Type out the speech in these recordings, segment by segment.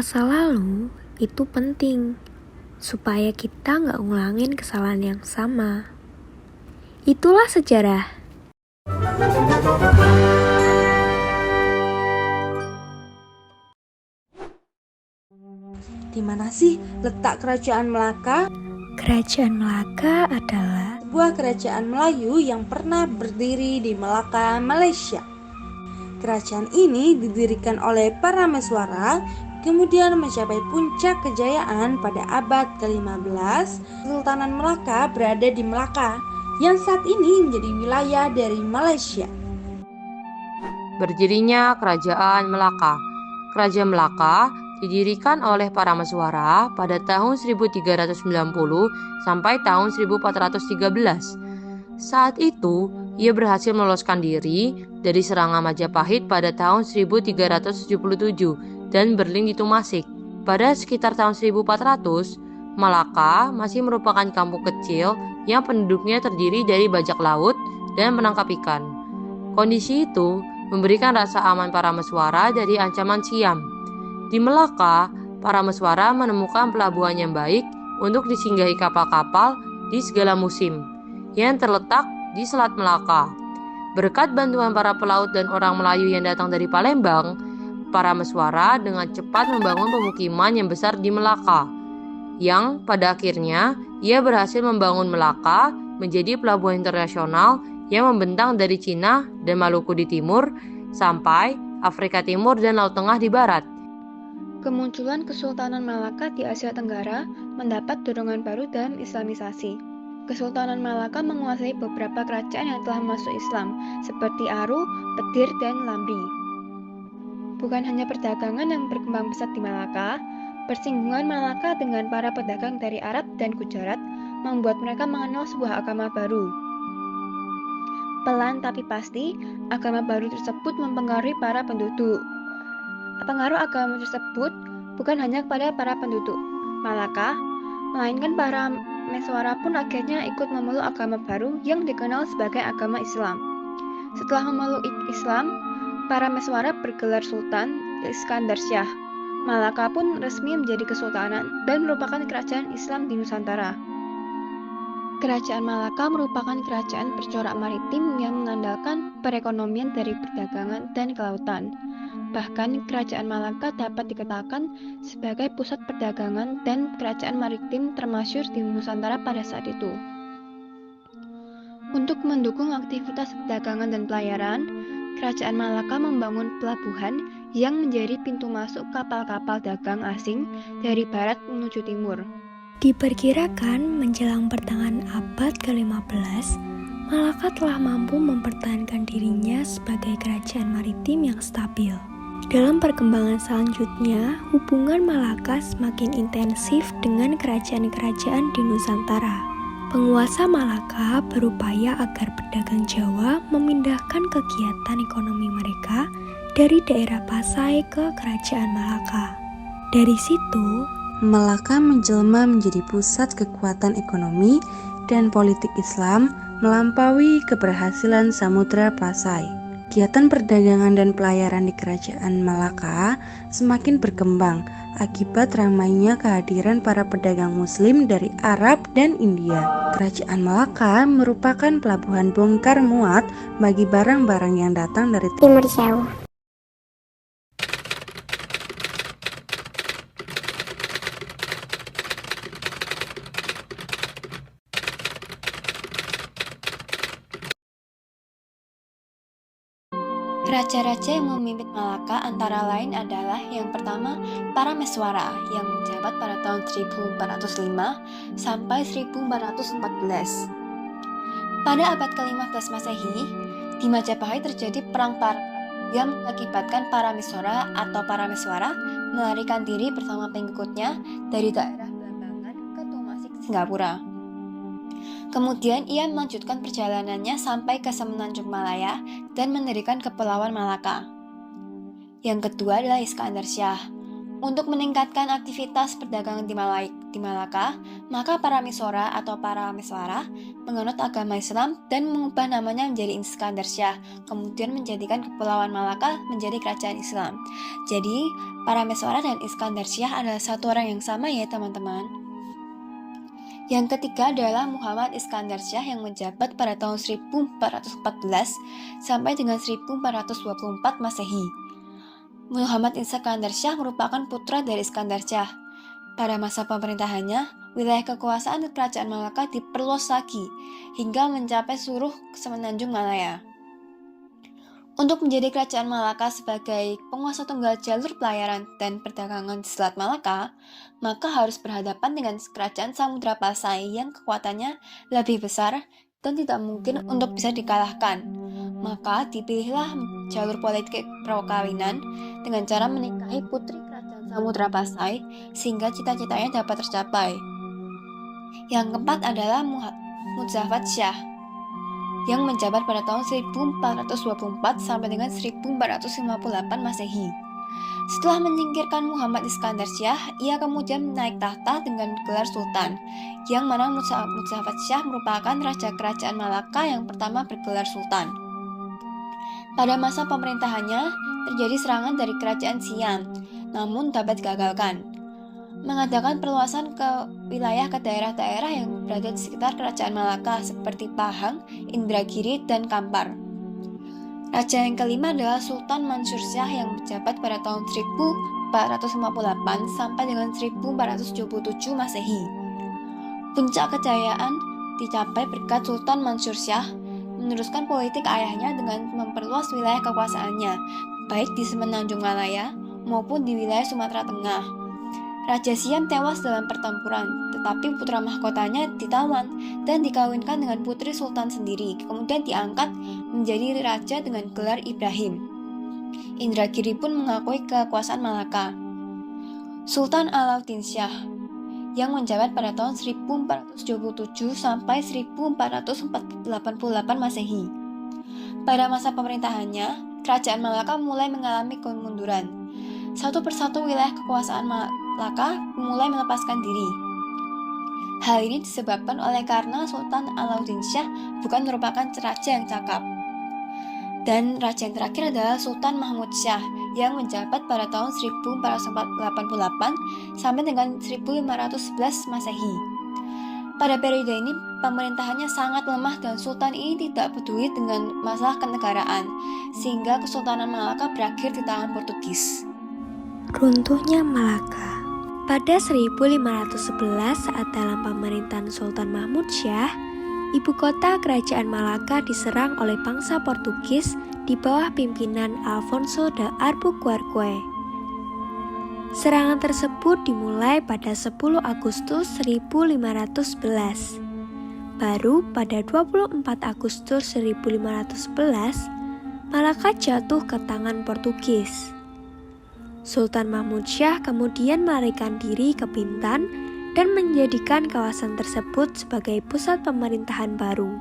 masa lalu itu penting supaya kita nggak ngulangin kesalahan yang sama. Itulah sejarah. Di mana sih letak Kerajaan Melaka? Kerajaan Melaka adalah Sebuah kerajaan Melayu yang pernah berdiri di Melaka, Malaysia. Kerajaan ini didirikan oleh para Meswara, kemudian mencapai puncak kejayaan pada abad ke-15. Kesultanan Melaka berada di Melaka, yang saat ini menjadi wilayah dari Malaysia. Berdirinya Kerajaan Melaka. Kerajaan Melaka didirikan oleh para Meswara pada tahun 1390 sampai tahun 1413. Saat itu, ia berhasil meloloskan diri dari serangan Majapahit pada tahun 1377 dan berlindung di Tumasik. Pada sekitar tahun 1400, Malaka masih merupakan kampung kecil yang penduduknya terdiri dari bajak laut dan penangkap ikan. Kondisi itu memberikan rasa aman para Meswara dari ancaman Siam. Di Melaka, para Meswara menemukan pelabuhan yang baik untuk disinggahi kapal-kapal di segala musim yang terletak di Selat Melaka. Berkat bantuan para pelaut dan orang Melayu yang datang dari Palembang, para Meswara dengan cepat membangun pemukiman yang besar di Melaka, yang pada akhirnya ia berhasil membangun Melaka menjadi pelabuhan internasional yang membentang dari Cina dan Maluku di timur sampai Afrika Timur dan Laut Tengah di barat. Kemunculan Kesultanan Malaka di Asia Tenggara mendapat dorongan baru dalam Islamisasi. Kesultanan Malaka menguasai beberapa kerajaan yang telah masuk Islam, seperti Aru, Petir, dan Lamri. Bukan hanya perdagangan yang berkembang pesat di Malaka, persinggungan Malaka dengan para pedagang dari Arab dan Gujarat membuat mereka mengenal sebuah agama baru. Pelan tapi pasti, agama baru tersebut mempengaruhi para penduduk. Pengaruh agama tersebut bukan hanya kepada para penduduk Malaka, melainkan para Meswara pun akhirnya ikut memeluk agama baru yang dikenal sebagai agama Islam. Setelah memeluk Islam, para Meswara bergelar Sultan Iskandar Shah. Malaka pun resmi menjadi kesultanan dan merupakan kerajaan Islam di Nusantara. Kerajaan Malaka merupakan kerajaan bercorak maritim yang mengandalkan perekonomian dari perdagangan dan kelautan. Bahkan kerajaan Malaka dapat dikatakan sebagai pusat perdagangan dan kerajaan maritim termasyhur di Nusantara pada saat itu. Untuk mendukung aktivitas perdagangan dan pelayaran, kerajaan Malaka membangun pelabuhan yang menjadi pintu masuk kapal-kapal dagang asing dari barat menuju timur. diperkirakan menjelang pertengahan abad ke-15, Malaka telah mampu mempertahankan dirinya sebagai kerajaan maritim yang stabil. Dalam perkembangan selanjutnya, hubungan Malaka semakin intensif dengan kerajaan-kerajaan di Nusantara. Penguasa Malaka berupaya agar pedagang Jawa memindahkan kegiatan ekonomi mereka dari daerah Pasai ke kerajaan Malaka. Dari situ, Melaka menjelma menjadi pusat kekuatan ekonomi dan politik Islam melampaui keberhasilan Samudra Pasai. Kegiatan perdagangan dan pelayaran di kerajaan Malaka semakin berkembang akibat ramainya kehadiran para pedagang muslim dari Arab dan India. Kerajaan Malaka merupakan pelabuhan bongkar muat bagi barang-barang yang datang dari Timur Jauh. Raja-raja yang memimpin Malaka antara lain adalah yang pertama para Meswara yang menjabat pada tahun 1405 sampai 1414. Pada abad ke-15 Masehi, di Majapahit terjadi perang Parapat yang mengakibatkan para Meswara atau para Meswara melarikan diri bersama pengikutnya dari daerah Blambangan ke Tumasik, Singapura. Kemudian ia melanjutkan perjalanannya sampai ke Semenanjung Malaya dan mendirikan Kepulauan Malaka. Yang kedua adalah Iskandar Shah. Untuk meningkatkan aktivitas perdagangan di Malaka, maka para misora atau para meswara menganut agama Islam dan mengubah namanya menjadi Iskandar Shah, kemudian menjadikan Kepulauan Malaka menjadi kerajaan Islam. Jadi, para meswara dan Iskandar Shah adalah satu orang yang sama ya teman-teman. Yang ketiga adalah Muhammad Iskandar Shah yang menjabat pada tahun 1414 sampai dengan 1424 Masehi. Muhammad Iskandar Shah merupakan putra dari Iskandar Shah. Pada masa pemerintahannya, wilayah kekuasaan kerajaan Malaka diperluas lagi hingga mencapai seluruh semenanjung Malaya. Untuk menjadi kerajaan Malaka sebagai penguasa tunggal jalur pelayaran dan perdagangan di Selat Malaka, maka harus berhadapan dengan kerajaan Samudra Pasai yang kekuatannya lebih besar dan tidak mungkin untuk bisa dikalahkan. Maka dipilihlah jalur politik perkawinan dengan cara menikahi putri kerajaan Samudra Pasai sehingga cita-citanya dapat tercapai. Yang keempat adalah Muzaffar Shah yang menjabat pada tahun 1424 sampai dengan 1458 Masehi. Setelah menyingkirkan Muhammad Iskandar Shah, ia kemudian naik tahta dengan gelar Sultan, yang mana Muzaffar Shah merupakan raja kerajaan Malaka yang pertama bergelar Sultan. Pada masa pemerintahannya, terjadi serangan dari kerajaan Siam, namun dapat digagalkan. Mengadakan perluasan ke wilayah ke daerah-daerah yang berada di sekitar kerajaan Malaka seperti Pahang, Indragiri, dan Kampar. Raja yang kelima adalah Sultan Mansur Shah yang menjabat pada tahun 1458 sampai dengan 1477 Masehi. Puncak kejayaan dicapai berkat Sultan Mansur Shah meneruskan politik ayahnya dengan memperluas wilayah kekuasaannya, baik di semenanjung Malaya maupun di wilayah Sumatera Tengah. Raja Siam tewas dalam pertempuran, tetapi putra mahkotanya ditawan dan dikawinkan dengan putri sultan sendiri, kemudian diangkat menjadi raja dengan gelar Ibrahim. Indragiri pun mengakui kekuasaan Malaka. Sultan Alauddin Shah yang menjabat pada tahun 1427 sampai 1488 Masehi. Pada masa pemerintahannya, kerajaan Malaka mulai mengalami kemunduran. Satu persatu wilayah kekuasaan Malaka mulai melepaskan diri. Hal ini disebabkan oleh karena Sultan Alauddin Shah bukan merupakan raja yang cakap. Dan raja yang terakhir adalah Sultan Mahmud Shah yang menjabat pada tahun 1488 sampai dengan 1511 Masehi. Pada periode ini, pemerintahannya sangat lemah dan sultan ini tidak peduli dengan masalah kenegaraan, sehingga Kesultanan Malaka berakhir di tangan Portugis. Runtuhnya Malaka. Pada 1511 saat dalam pemerintahan Sultan Mahmud Shah, ibu kota kerajaan Malaka diserang oleh bangsa Portugis di bawah pimpinan Alfonso de Albuquerque. Serangan tersebut dimulai pada 10 Agustus 1511. Baru pada 24 Agustus 1511, Malaka jatuh ke tangan Portugis. Sultan Mahmud Shah kemudian melarikan diri ke Bintan dan menjadikan kawasan tersebut sebagai pusat pemerintahan baru.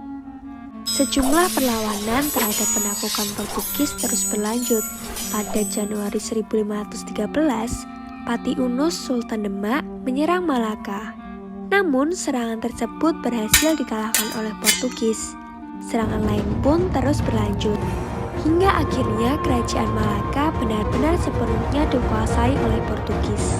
Sejumlah perlawanan terhadap penaklukan Portugis terus berlanjut. Pada Januari 1513, Pati Unus Sultan Demak menyerang Malaka. Namun serangan tersebut berhasil dikalahkan oleh Portugis. Serangan lain pun terus berlanjut, hingga akhirnya kerajaan Malaka benar-benar sepenuhnya dikuasai oleh Portugis.